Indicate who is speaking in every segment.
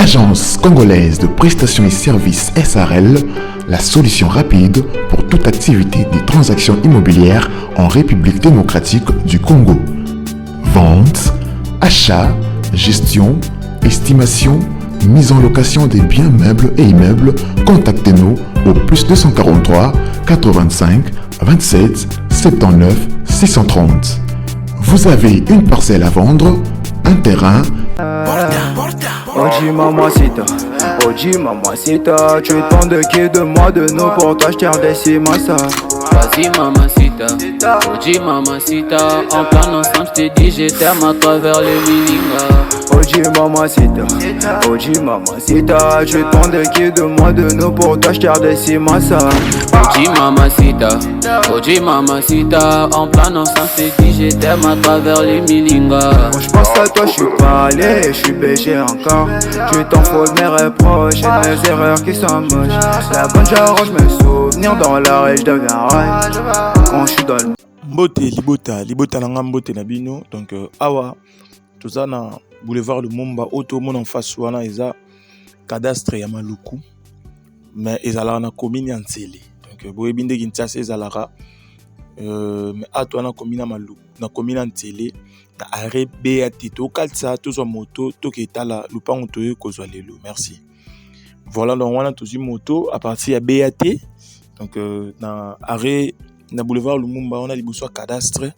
Speaker 1: Agence congolaise de prestations et services SARL, la solution rapide pour toute activité des transactions immobilières en République démocratique du Congo. Vente, achat, gestion, estimation, mise en location des biens meubles et immeubles. Contactez-nous au +243 85 27 79 630. Vous avez une parcelle à vendre, un terrain.
Speaker 2: Oji mamacita, tu te de qui de moi de nous pour t'acheter des massa.
Speaker 3: Vas-y mamacita, Oji mamacita, en plan ensemble je t'ai dit je t'aime à travers le milinga.
Speaker 2: Oji mamacita, tu te de qui de moi de nous pour t'acheter des massa.
Speaker 3: Oji mamacita, en plan ensemble je t'ai dit je t'aime à travers le milinga.
Speaker 2: Quand je pense à toi je suis pas allé, je suis BG encore. Tu t'en fous de mes reproches et mes erreurs qui sont moches. La bonne j'arrange mes souvenirs dans la rage, je deviens rage quand je suis dans le
Speaker 4: Mbote libota nanga mbote na bino. Donc awa toza na boulevard Lumumba auto mon en face wana eza cadastre ya Maluku mais ezala na commune ya Nzele. Donc boyebi ndenge Kinshasa ezalaka mais ato na commune ya Maluku na commune ya Nzele na arrêt BAT to kalsa to zo moto to ketala lupango to kozwa lelo. Merci. Voilà donc wana tozi moto à partir ya BAT. Donc na arrêt na boulevard Lumumba on a liboso cadastre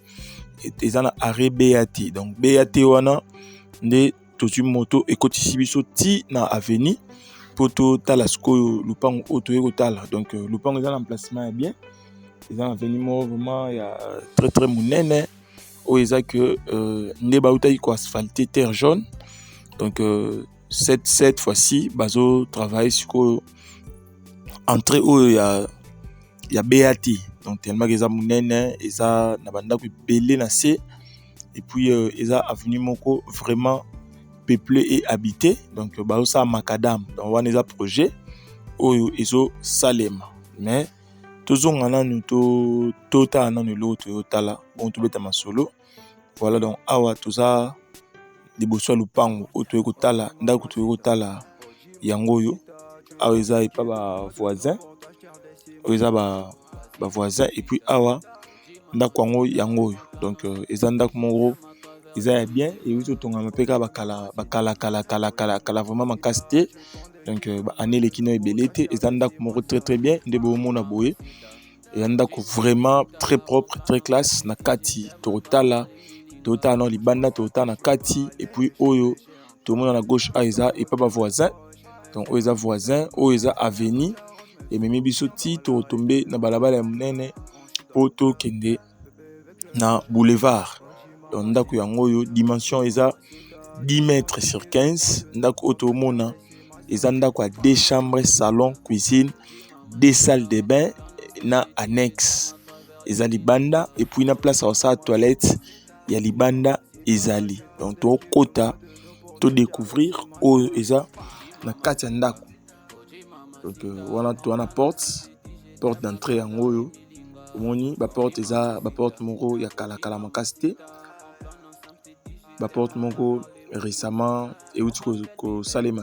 Speaker 4: et na arrêt BAT. Donc BAT wana nde tozi moto ekotisi biso ti na avenue poto talasko lupango auto ekotala. Donc lupango eza na emplacement ya bien. Eza na avenue mo vraiment ya très munene o eza que nde bauta ko asphalter terre jaune. Donc cette fois-ci bazo travailler sur entrée où il y a BAT. Donc tellement que eza munene eza na banda ko belé na C et puis eza avenue moko vraiment peuplé et habité. Donc bazo sa macadam donc on eza projet oyo ezo salema mais tozonga nanu to ta nanu l'autre tala bon to beta masolo. Voilà donc awa toza liboso lupango oto ekotala ndako to ekotala yango yo awa eza epa ba voisin oyo eza ba voisin et puis awa ndako yango yo donc eza ndako moko eza ya bien et oui totonga mapeka bakala vraiment makasi te. Donc ba année lekino ebelete eza ndako moko très bien nde bo mona boye et ndako vraiment très propre très classe na kati totala no libanda tota na kati et puis oyo tout le monde à la gauche aiza et pas ba voisin. Donc oyo voisin oyo eza avenue et memi biso ti to tomber na balabala ya munene poto kende na boulevard. Donc ndako yango yo dimension eza 10 mètres sur 15. Ndako auto mona eza ndako a 2 chambres, salon, cuisine, 2 salles de bain na annexe. Eza libanda et puis na place à sa toilette ya libanda ezali. Donc to kota to découvrir o eza na kati ya ndako. Donc wana to na porte d'entrée yango yo omoni ba porte eza ba porte moko ya kala makasi te. Ba porte moko récemment et uti ko salema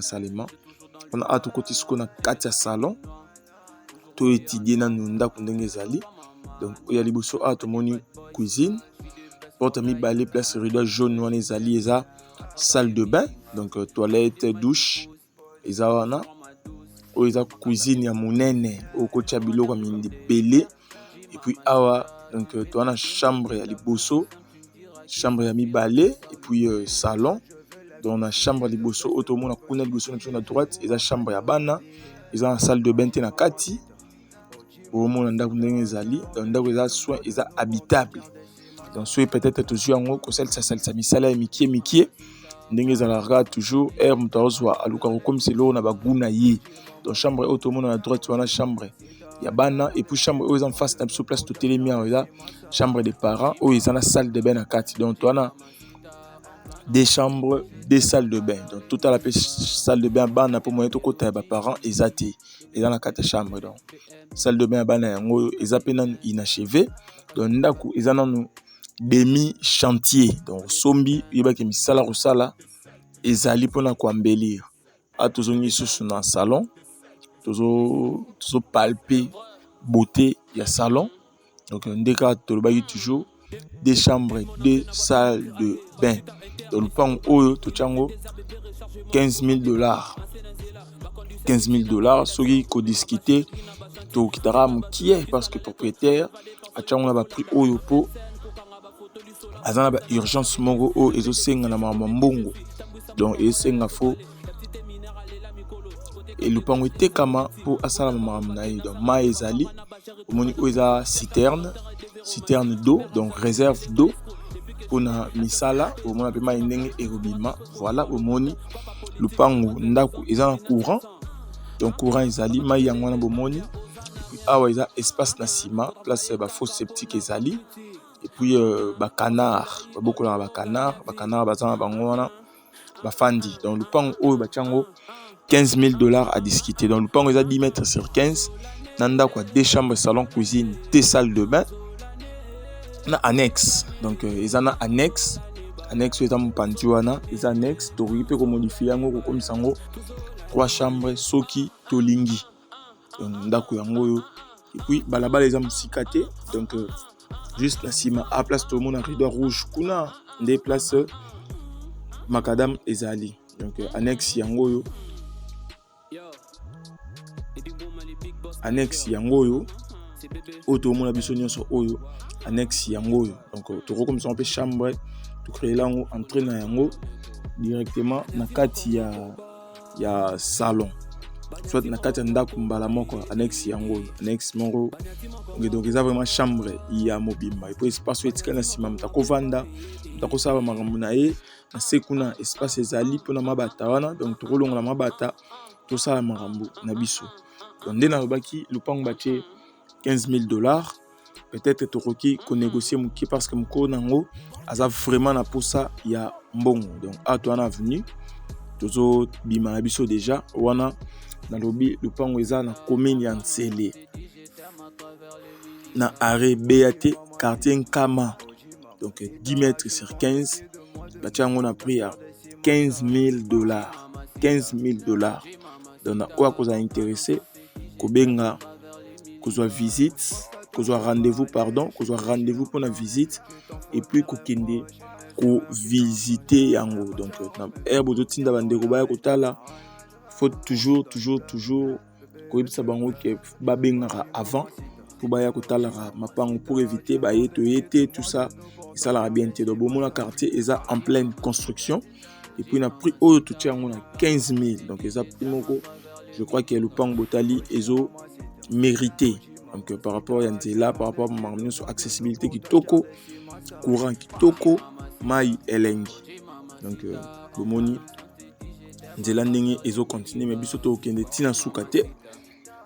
Speaker 4: on a tout côté ce qu'on a kati ya salon to étudier na ndako ndenge ezali. Donc il y a liboso to moni cuisine porte mibale place rideau jaune wana ezali eza salle de bain donc toilette douche eza wana o eza cuisine ya munene okotia biloko mindi belé et puis awa donc to wana chambre ya liboso chambre ya mibale et puis salon donc na chambre liboso auto mona kuna liboso na droite eza chambre ya bana eza na salle de bain te na kati o mona ndako ndenge ezali donc ndako eza soin eza habitable. Donc soit peut-être toujours en haut que ça misala mikie ndenge ezalaka toujours air mutazwa aluka comme c'est là on a baguna yi. Donc chambre auto monde à droite on a chambre ya bana et puis chambre aux en face na place to télémia là chambre des parents où ils ont la salle de bain na kati. Donc on a des chambres, des salles de bain. Donc toute la salle de bain bana pour moyen to côté ba parents ezati et dans la kati chambre. Donc salle de bain bana yango ezapena inachevé. Donc ndako ezana demi chantier donc sombi yeba ke misala rosala ezali pona ko embellir a tozongi sous na salon tozo palper beauté ya salon. Donc ndeka tolobaki toujours des chambres, deux salles de bain. Donc le pan oyo to chango $15,000. $15,000 soki ko discuter to kitara mukie parce que propriétaire a chango ba prix oyo po azana ba urgence moko o ezo senga na mama mbongo. Donc esenga fo et le pango tekama pour asala mama na ye. Donc ma ezali omoni oza citerne d'eau, donc réserve d'eau pour na misala au moins pe ma ndenge erobima. Voilà omoni le pango ndako eza na courant, donc courant ezali ma yango na bomoni. Et puis awa eza espace na ciment, place ba fosse septique ezali. Et puis ba canard ba beaucoup na ba canard bazana bango wana ba fandi. Donc le pango oyo ba chango $15,000 à discuter. Donc le pango eza 10 mètres sur 15. Nanda quoi, 2 chambres, salon, cuisine, 2 salles de bain. Na annexe. Donc ils en a annexe. Annexe est en pantuana. Ils annexe. Donc il peut modifier yango comme sango. 3 chambres, soki, tolingi. Donc ndako yango yo. Et puis balaba les hommes sikate. Donc juste la cima à place tout le monde en rideau rouge. Kuna des places macadam ezali. Donc annexe yango yo. Annexe yango yo auto mona biso nyonso oyo annexe yango yo. Donc to comme ça on peut chambre to créer lango entrer na yango directement na kati ya salon soit na kati ndako mbala moko annexe yango yo. Annexe moko donc ça vraiment chambre ya mobimba et puis espace etika na sima mtako vanda mtako saba makambo na ye na sekuna espace ezali pona mabata wana. Donc to kolonga na mabata to sala makambo na biso. Donc dès nalobaki le pango batie $15,000, peut-être toroki ko négocier muki parce que mko nango aza vraiment na posa ya mbongo. Donc a to na avenue tozo bima na biso déjà wana nalobi le pango eza na commune ya Ntsele na arrêt BAT quartier Nkama. Donc 10 mètres sur 15 batie yango na prix ya $15,000. $15,000. Donc na quoi vous a intéressé kobenga kozwa visite, kozwa rendez-vous pour la visite et puis kokende ko visiter yango. Donc na herbe de tinda bandeko ba kotala faut toujours ko yebisa bango ke babenga avant pour ba kotala mapango pour éviter ba yete tout ça et ça la bien té. Donc bon mon quartier eza en pleine construction et puis na prix oyo tout yango na 15,000. Donc eza prix moko je crois que le pango botali ezo mérité. Donc par rapport à Nzela, par rapport à sur accessibilité qui toko, courant qui toko, mai elengi. Donc le moni Nzela ndenge ezo continue mais biso to kende tina sukate.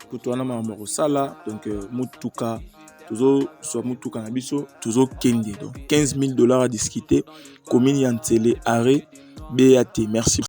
Speaker 4: Pour toi na mamoro sala donc mutuka tozo so mutuka na biso tozo kende. Donc $15,000 à discuter commune ya Ntsele arrêt BAT. Merci.